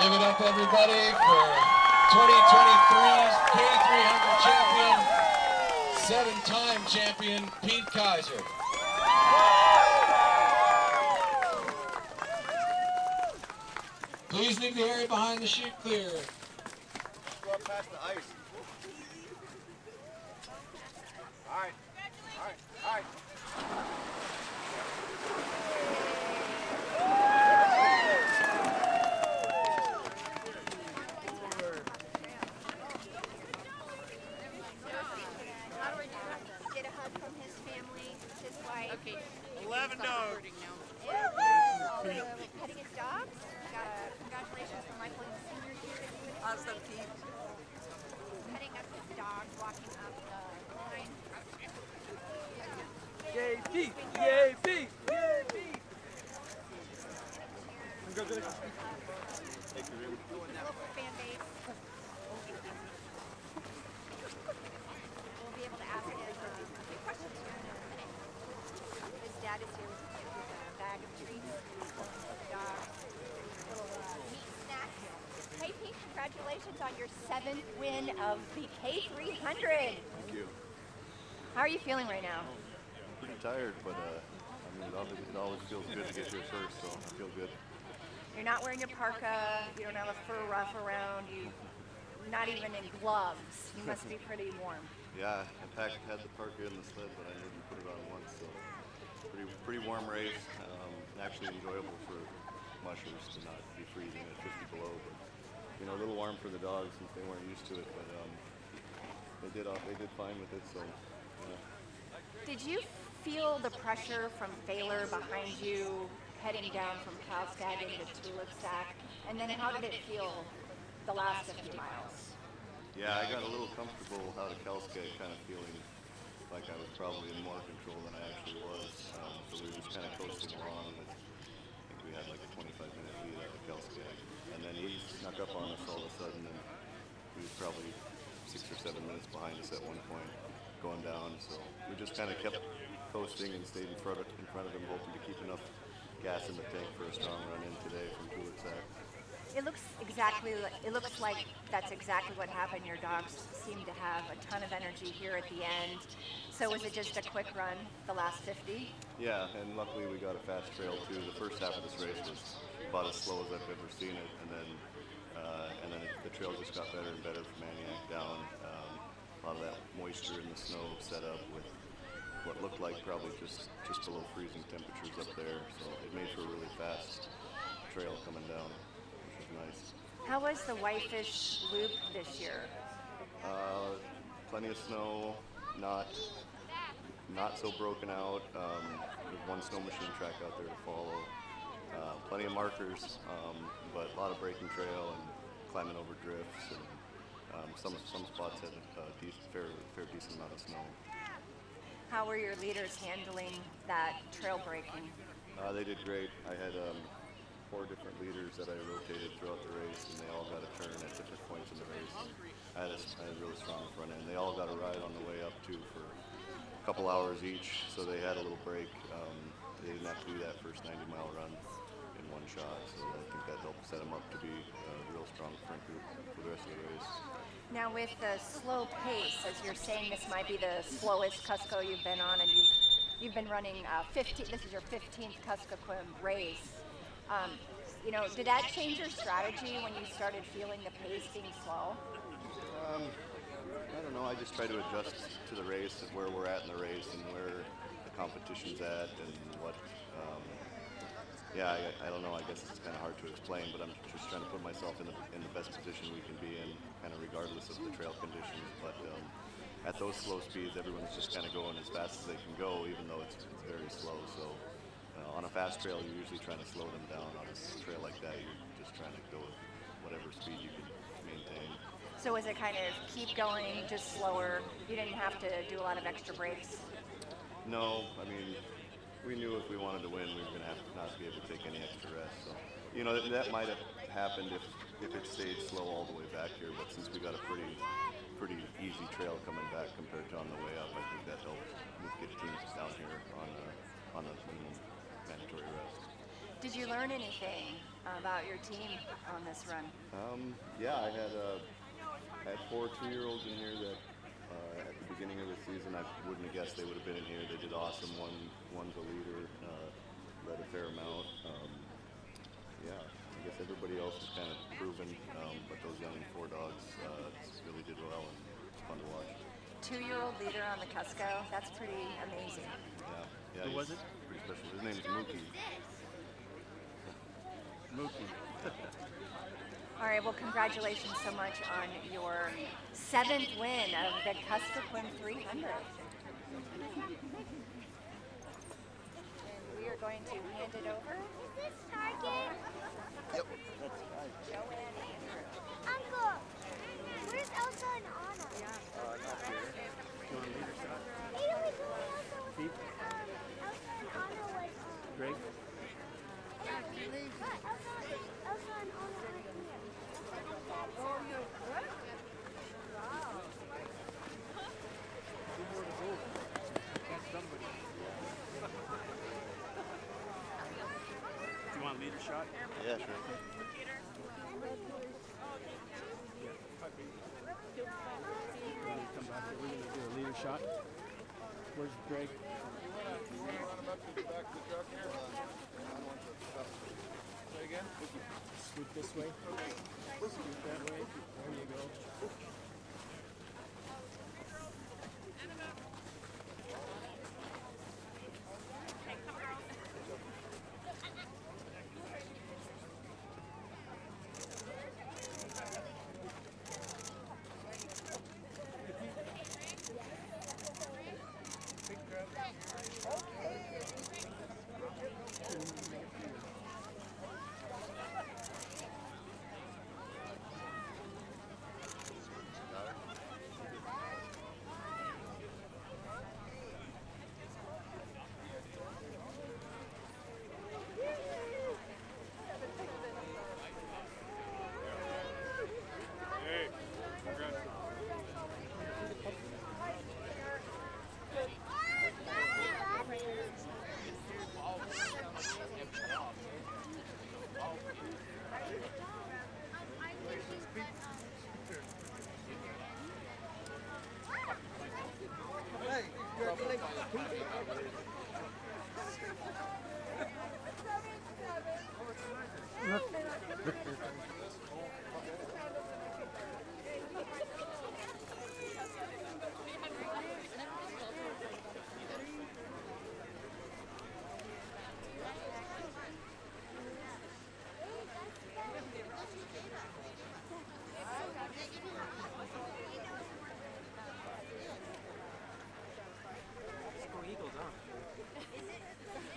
Give it up, everybody, for 2023's K300 champion, 7-time champion, Pete Kaiser. Please leave the area behind the chute clear. Go up past the ice. All right. All right. All right. Get a hug from his family, his wife. Okay. 11 dogs. Petting his dogs. Congratulations for Michael and the senior here. Awesome, Pete. Petting up his dogs, walking up the line. Yay, Pete! Yay, Pete! Yay, Pete! Congratulations. Local fan base. We'll be able to ask him a few questions here in a minute. His dad is here with a bag of treats, dogs, little meat snacks. Hey Pete, congratulations on your 7th win of the K300. Thank you. How are you feeling right now? Pretty tired, but I mean, it always feels good to get here first, so I feel good. You're not wearing your parka, you don't have a fur ruff around, you're not even in gloves. You must be pretty warm. Yeah, had the parka in the sled, but I didn't put it on once, so pretty warm race. Actually enjoyable for mushers to not be freezing at 50 below, but you know, a little warm for the dogs since they weren't used to it, but they did fine with it, so yeah. Did you feel the pressure from Baylor behind you heading down from Kalstad into Tulipsack? And then how did it feel the last 50 miles? Yeah, I got a little comfortable out of Kalskag, kind of feeling like I was probably in more control than I actually was. So we were just kind of coasting along. I think we had like a 25-minute lead out of Kalskag. And then he snuck up on us all of a sudden, and he was probably 6 or 7 minutes behind us at one point going down. So we just kind of kept coasting and stayed in front of him, hoping to keep enough gas in the tank for a strong run in today from Tulipsack. It looks like that's exactly what happened. Your dogs seem to have a ton of energy here at the end. So was it just a quick run, the last 50? Yeah, and luckily we got a fast trail too. The first half of this race was about as slow as I've ever seen it, and then the trail just got better and better from Antioch down. A lot of that moisture in the snow set up with what looked like probably just below freezing temperatures up there, so it made for a really fast trail coming down, which was nice. How was the Whitefish Loop this year? Plenty of snow, not so broken out. There's one snow machine track out there to follow. Plenty of markers, but a lot of breaking trail and climbing over drifts, and some spots had a decent amount of snow. How were your leaders handling that trail breaking? They did great. I had 4 different leaders that I rotated throughout the race, and they all got a turn at different points in the race. I had a really strong front end. They all got a ride on the way up too for a couple hours each, so they had a little break. They didn't have to do that first 90-mile run in one shot, so I think that helped set them up to be a real strong front group for the rest of the race. Now with the slow pace, as you're saying, this might be the slowest Kusko you've been on, and you've been running 15. This is your 15th Kuskokwim race. You know, did that change your strategy when you started feeling the pace being slow? I don't know. I just try to adjust to the race and where we're at in the race and where the competition's at and what. I don't know. I guess it's kind of hard to explain, but I'm just trying to put myself in the best position we can be in, kind of regardless of the trail conditions. But at those slow speeds, everyone's just kind of going as fast as they can go, even though it's very slow. So on a fast trail, you're usually trying to slow them down. On a trail like that, you're just trying to go with whatever speed you can maintain. So was it kind of keep going, just slower? You didn't have to do a lot of extra breaks? No, I mean, we knew if we wanted to win, we were going to have to not be able to take any extra rest. So, you know, that might have happened if it stayed slow all the way back here. But since we got a pretty easy trail coming back compared to on the way up, I think that helped get teams down here on a minimum mandatory rest. Did you learn anything about your team on this run? Yeah, I had 4 2-year-olds in here that at the beginning of the season I wouldn't have guessed they would have been in here. They did awesome. One's a leader, led a fair amount. Yeah, I guess everybody else is kind of proven, but those young 4 dogs really did well, and it's fun to watch. 2-year-old leader on the Cusco. That's pretty amazing. Yeah. Who was it? Pretty special. His name's Mookie. Mookie. All right, well, congratulations so much on your 7th win of the Kuskokwim 300. And we are going to hand it over. Is this Target? Yep. Joanne Andrew. Uncle, where's Elsa and Anna? Not here. You want a leader shot? Hey, don't we go where Elsa was? Pete? Elsa and Anna was Greg? Look, Elsa and Anna are here. Do you want a leader shot? Yeah, sure. Come back here. We're going to do a leader shot. Where's Greg? Scoot this way. Scoot that way. There you go.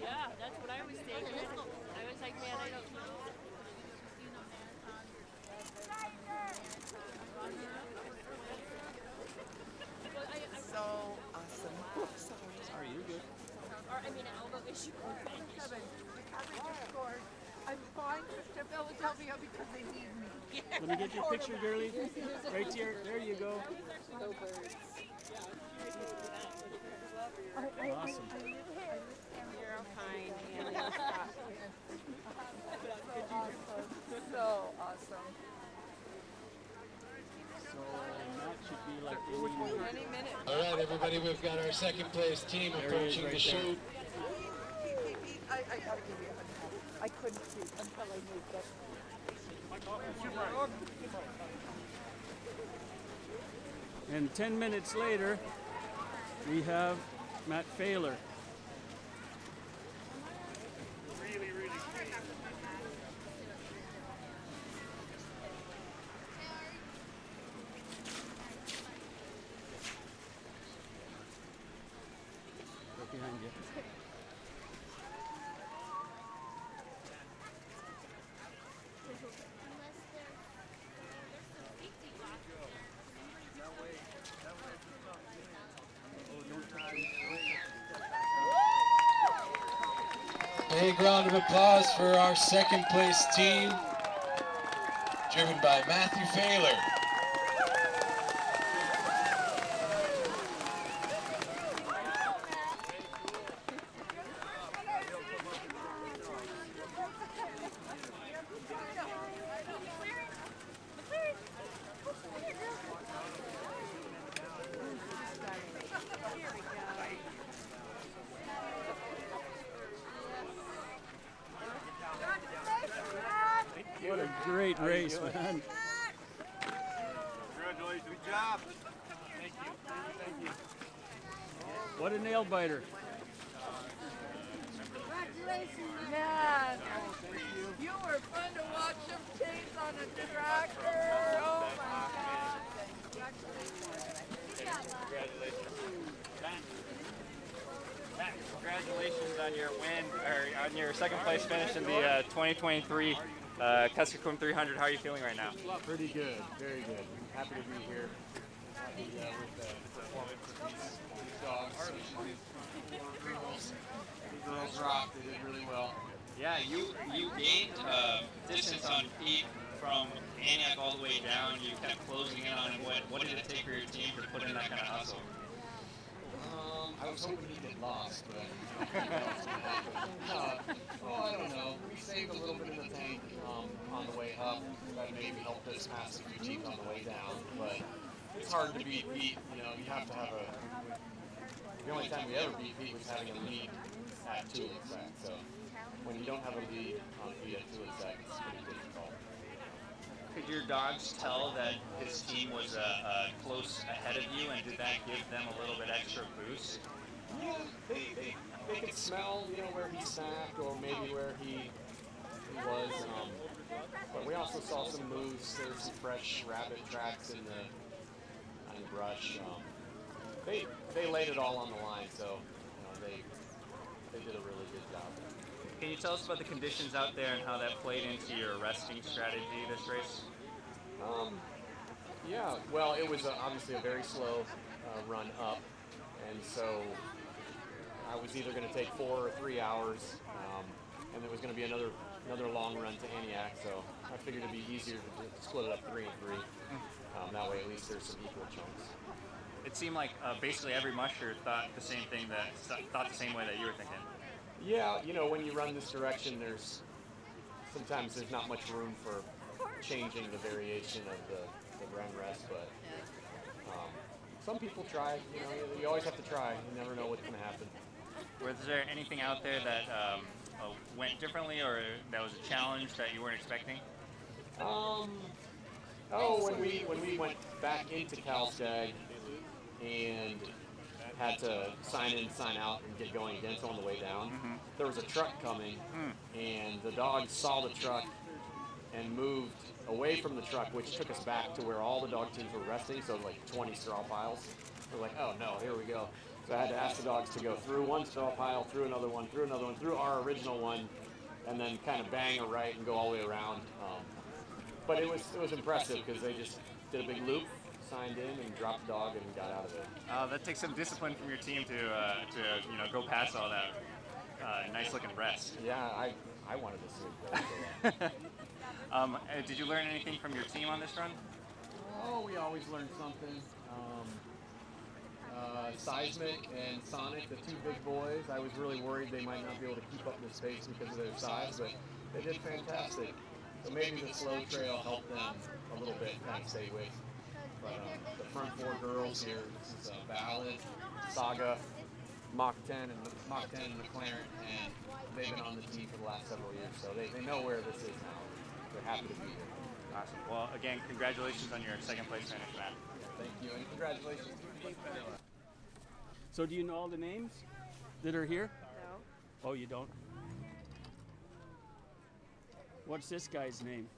Yeah, that's what I was thinking. I was like, man, I don't know. So awesome. Sorry, you're good. Or, I mean, an elbow issue. I'm fine. They'll tell me because they need me. Let me get your picture, girlie. Right here. There you go. Awesome. You're fine. And so awesome. So that should be like any minute. All right, everybody, we've got our second place team There he is approaching right the there. chute. I gotta give you a hug. I couldn't see until I moved up. And 10 minutes later, we have Matt Failer. Right behind you. Big round of applause for our second place team, driven by Matthew Failer. Great race, man. Congratulations. Good job. Thank you. Thank you. What a nail biter. Man, you were fun to watch them chase on a tractor. Oh my God. Congratulations. Matt, congratulations on your win, or on your second place finish in the 2023 Kuskokwim 300. How are you feeling right now? Pretty good, very good. Happy to be here. Happy with the performance of these dogs. The girls rocked. They did really well. Yeah, you gained distance on Pete from Antioch all the way down. You kept closing in on him. What did it take for your team to put in that kind of hustle? I was hoping he'd get lost, but I don't know. We saved a little bit in the tank on the way up. That maybe helped us pass a few teams on the way down, but it's hard to beat Pete. You know, you have to have the only time we ever beat Pete was having a lead at 2 sec. So when you don't have a lead on Pete at 2 sec, it's pretty difficult. Could your dogs tell that his team was close ahead of you, and did that give them a little bit extra boost? Yeah, they could smell, where he snapped or maybe where he was. But we also saw some moves. There were some fresh rabbit tracks in the brush. They laid it all on the line, so they did a really good job. Can you tell us about the conditions out there and how that played into your resting strategy this race? Yeah, well, it was obviously a very slow run up, and so I was either going to take 4 or 3 hours, and there was going to be another long run to Antioch, so I figured it'd be easier to split it up 3 and 3. That way, at least there's some equal chunks. It seemed like basically every musher thought the same thing, thought the same way that you were thinking. Yeah, when you run this direction, sometimes there's not much room for changing the variation of the run rest, but some people try. You always have to try. You never know what's going to happen. Was there anything out there that went differently, or that was a challenge that you weren't expecting? When we went back into Carlsbad and had to sign in, sign out, and get going again, so on the way down, there was a truck coming, and the dogs saw the truck and moved away from the truck, which took us back to where all the dog teams were resting, so like 20 straw piles. We're like, oh no, here we go. So I had to ask the dogs to go through one straw pile, through another one, through our original one, and then kind of bang a right and go all the way around. But it was impressive because they just did a big loop, signed in, and dropped the dog and got out of it. That takes some discipline from your team to go past all that nice looking rest. Yeah, I wanted to sleep there. Did you learn anything from your team on this run? Oh, we always learn something. Seismic and Sonic, the 2 big boys, I was really worried they might not be able to keep up this pace because of their size, but they did fantastic. So maybe the slow trail helped them a little bit kind of stay with. But the front 4 girls here, this is Ballad, Saga, Mach 10 and McLaren, and they've been on the team for the last several years, so they know where this is now. They're happy to be here. Awesome. Well, again, congratulations on your second place finish, Matt. Thank you, and congratulations. So do you know all the names that are here? No. Oh, you don't? What's this guy's name?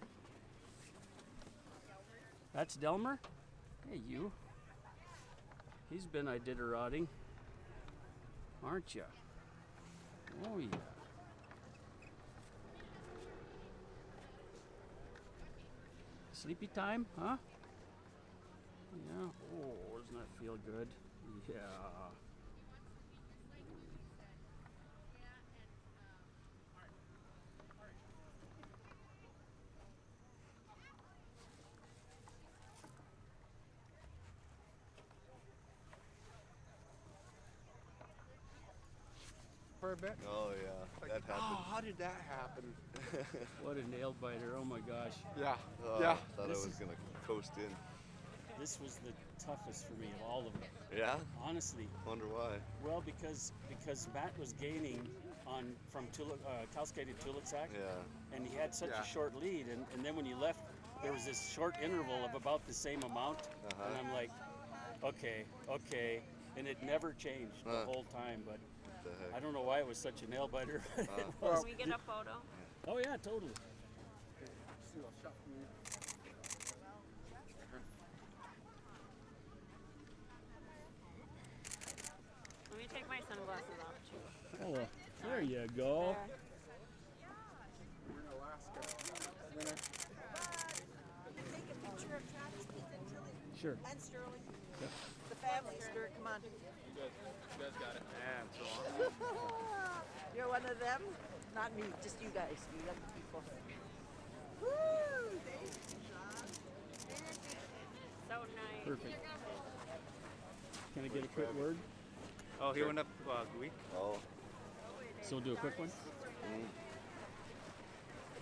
That's Delmer? Hey, you. He's been Iditarodding, aren't ya? Oh, yeah. Sleepy time, huh? Yeah. Oh, doesn't that feel good? Yeah. For a bit? Oh yeah, that happened. Oh, how did that happen? What a nail biter! Oh my gosh. Yeah. I thought I was gonna coast in. This was the toughest for me of all of them. Yeah? Honestly. Wonder why. Well, because Matt was gaining from Kalskay to Tulaksak. Yeah. And he had such a short lead, and then when he left, there was this short interval of about the same amount, and I'm like, okay, and it never changed the whole time, but I don't know why it was such a nail biter. Can we get a photo? Oh yeah, totally. Let me take my sunglasses off too. Oh, there you go. We're in Alaska. Winner. Take a picture of Travis, Keith, and Tilly. Sure. And Sterling. Yep. The family, Stuart, come on. You guys got it. Man, so awesome. You're one of them? Not me, just you guys, you young people. Woo! So nice. Perfect. Can I get a quick word? Oh, he went up week. Oh. So we'll do a quick one.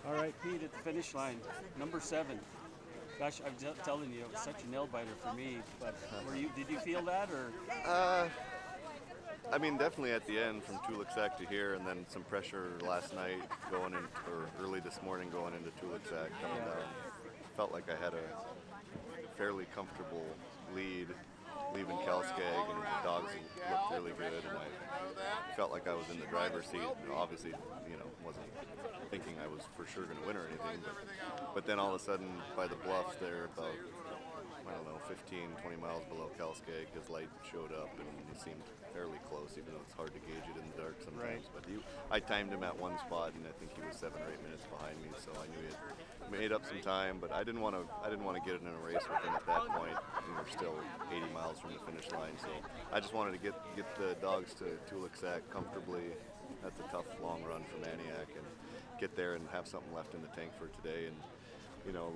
All right, Pete, at the finish line, number 7. Gosh, I'm just telling you, it was such a nail biter for me. But did you feel that, or? I mean, definitely at the end from Tulaksak to here, and then some pressure last night going in, or early this morning going into Tulaksak coming down. Felt like I had a fairly comfortable lead leaving Kalskag, and the dogs looked really good, and I felt like I was in the driver's seat. And obviously, wasn't thinking I was for sure going to win or anything, but then all of a sudden by the bluffs there, about, I don't know, 15, 20 miles below Kalskag, his light showed up, and he seemed fairly close, even though it's hard to gauge it in the dark sometimes. But I timed him at one spot, and I think he was 7 or 8 minutes behind me, so I knew he had made up some time. But I didn't want to get in a race with him at that point. We were still 80 miles from the finish line, so I just wanted to get the dogs to Tulaksak comfortably. That's a tough long run from Antioch, and get there and have something left in the tank for today. And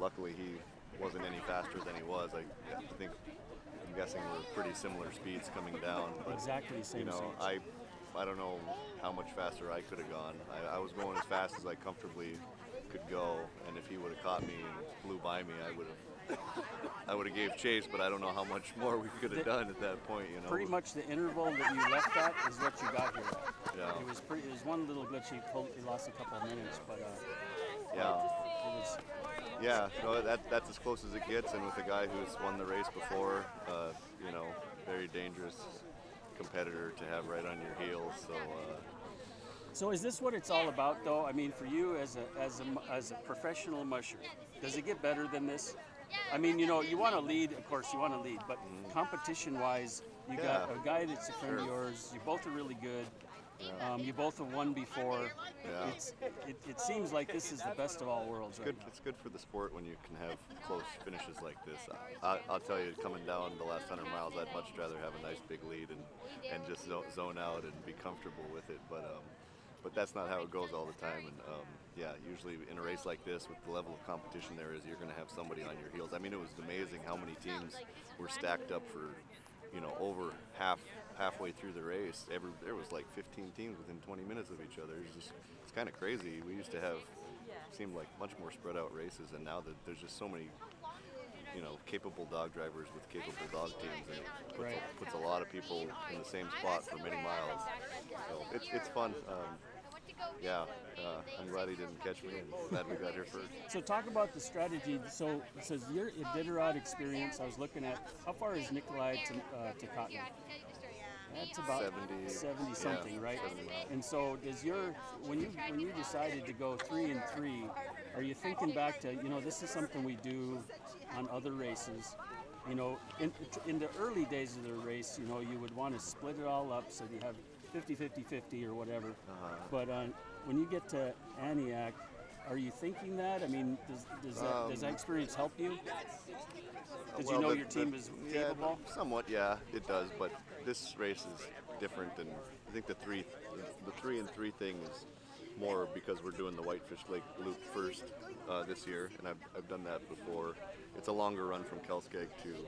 luckily he wasn't any faster than he was. I'm guessing we're pretty similar speeds coming down. But, exactly the same. I don't know how much faster I could have gone. I was going as fast as I comfortably could go, and if he would have caught me and flew by me, I would have gave chase. But I don't know how much more we could have done at that point. Pretty much the interval that you left at is what you got here. Yeah. It was one little glitch. He lost a couple of minutes, but yeah. It was. Yeah, no, that's as close as it gets, and with a guy who's won the race before, very dangerous competitor to have right on your heels. So is this what it's all about, though? I mean, for you as a professional musher, does it get better than this? I mean, you want to lead, of course, but competition-wise, you got a guy that's a friend of yours. You both are really good. You both have won before. Yeah. It seems like this is the best of all worlds. It's good for the sport when you can have close finishes like this. I'll tell you, coming down the last 100 miles, I'd much rather have a nice big lead and just zone out and be comfortable with it. But that's not how it goes all the time. And usually in a race like this, with the level of competition there is, you're going to have somebody on your heels. I mean, it was amazing how many teams were stacked up for, over halfway through the race. There was like 15 teams within 20 minutes of each other. It's kind of crazy. We used to have, seemed like much more spread out races, and now that there's just so many, capable dog drivers with capable dog teams, and it puts a lot of people in the same spot for many miles. So it's fun. I'm glad he didn't catch me, and glad we got here first. So talk about the strategy. So it says your Iditarod experience. I was looking at how far is Nikolai to Cotton? That's about 70 something, right? 70 miles. And so when you decided to go 3 and 3, are you thinking back to this is something we do on other races? In the early days of the race, you would want to split it all up so you have 50-50-50 or whatever. But when you get to Antioch, are you thinking that? I mean, does that experience help you? Because your team is capable? Somewhat, yeah, it does. But this race is different, and I think the 3 and 3 thing is more because we're doing the Whitefish Lake Loop first this year, and I've done that before. It's a longer run from Kalskag to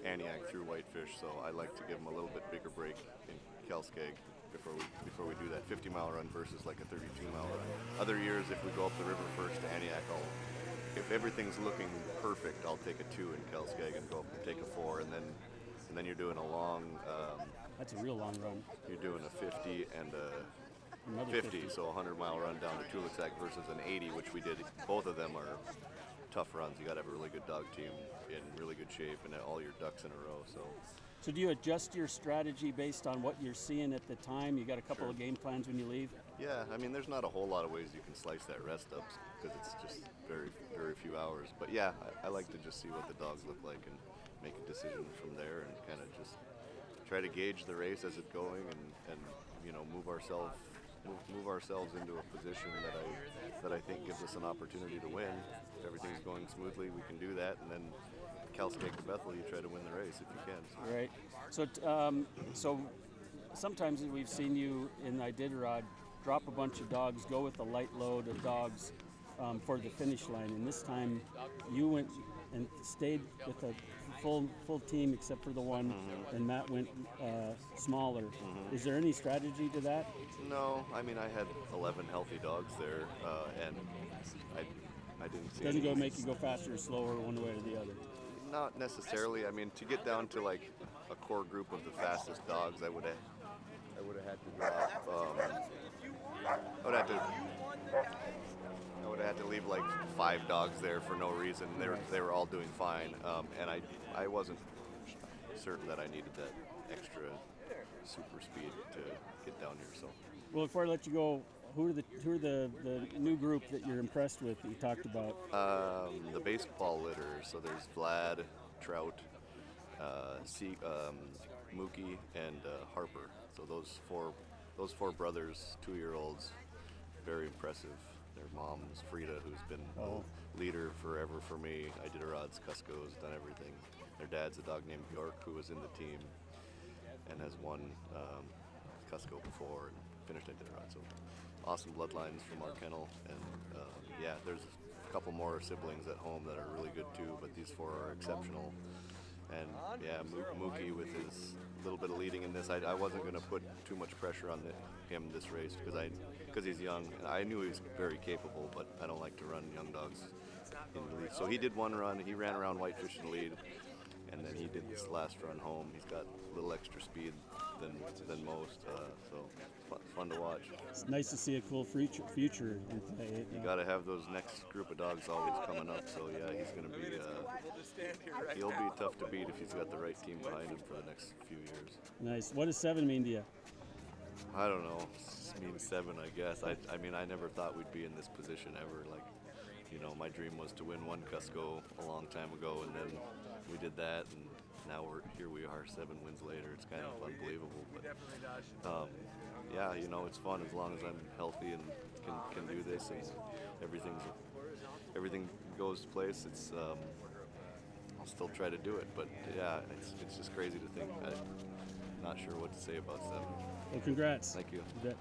Antioch through Whitefish, so I like to give them a little bit bigger break in Kalskag before we do that 50-mile run versus like a 32-mile run. Other years, if we go up the river first to Antioch, if everything's looking perfect, I'll take a 2 in Kalskag and go up and take a 4, and then you're doing a long. That's a real long run. You're doing a 50 and another 50, so a 100-mile run down to Tulaksak versus an 80, which we did. Both of them are tough runs. You got to have a really good dog team in really good shape and all your ducks in a row. So do you adjust your strategy based on what you're seeing at the time? You got a couple of game plans when you leave? Yeah, I mean, there's not a whole lot of ways you can slice that rest up because it's just very, very few hours. But yeah, I like to just see what the dogs look like and make a decision from there and kind of just try to gauge the race as it's going and you know, move ourselves into a position that I think gives us an opportunity to win. If everything's going smoothly, we can do that, and then Calskeg to Bethel, you try to win the race if you can. Right. So, so sometimes we've seen you in Iditarod drop a bunch of dogs, go with a light load of dogs for the finish line, and this time you went and stayed with a full team except for the one, and Matt went smaller. Is there any strategy to that? No, I mean, I had 11 healthy dogs there, and I didn't see. Doesn't go make you go faster or slower one way or the other. Not necessarily. I mean, to get down to like a core group of the fastest dogs, I would have had to drop. I would have had to leave like 5 dogs there for no reason. They were all doing fine, and I wasn't certain that I needed that extra super speed to get down here. So. Well, before I let you go, who are the new group that you're impressed with that you talked about? The baseball litter. So there's Vlad, Trout, Mookie, and Harper. So those four brothers, 2-year-olds, very impressive. Their mom's Frida, who's been a leader forever for me. Iditarod's, Kusko's, done everything. Their dad's a dog named Bjork, who was in the team and has won Kusko before and finished Iditarod. So awesome bloodlines from our kennel, and yeah, there's a couple more siblings at home that are really good too, but these 4 are exceptional. And yeah, Mookie with his little bit of leading in this, I wasn't going to put too much pressure on him this race because he's young. I knew he was very capable, but I don't like to run young dogs in the lead. So he did one run. He ran around Whitefish in the lead, and then he did this last run home. He's got a little extra speed than most, so fun to watch. It's nice to see a cool future in play. You got to have those next group of dogs always coming up. So yeah, he's going to be. He'll be tough to beat if he's got the right team behind him for the next few years. Nice. What does 7 mean to you? I don't know. It just means 7, I guess. I mean, I never thought we'd be in this position ever. Like, you know, my dream was to win one Kusko a long time ago, and then we did that, and now here we are 7 wins later. It's kind of unbelievable, but yeah, you know, it's fun as long as I'm healthy and can do this, and everything goes to place. It's I'll still try to do it, but yeah, it's just crazy to think. I'm not sure what to say about 7. Well, congrats. Thank you. You bet.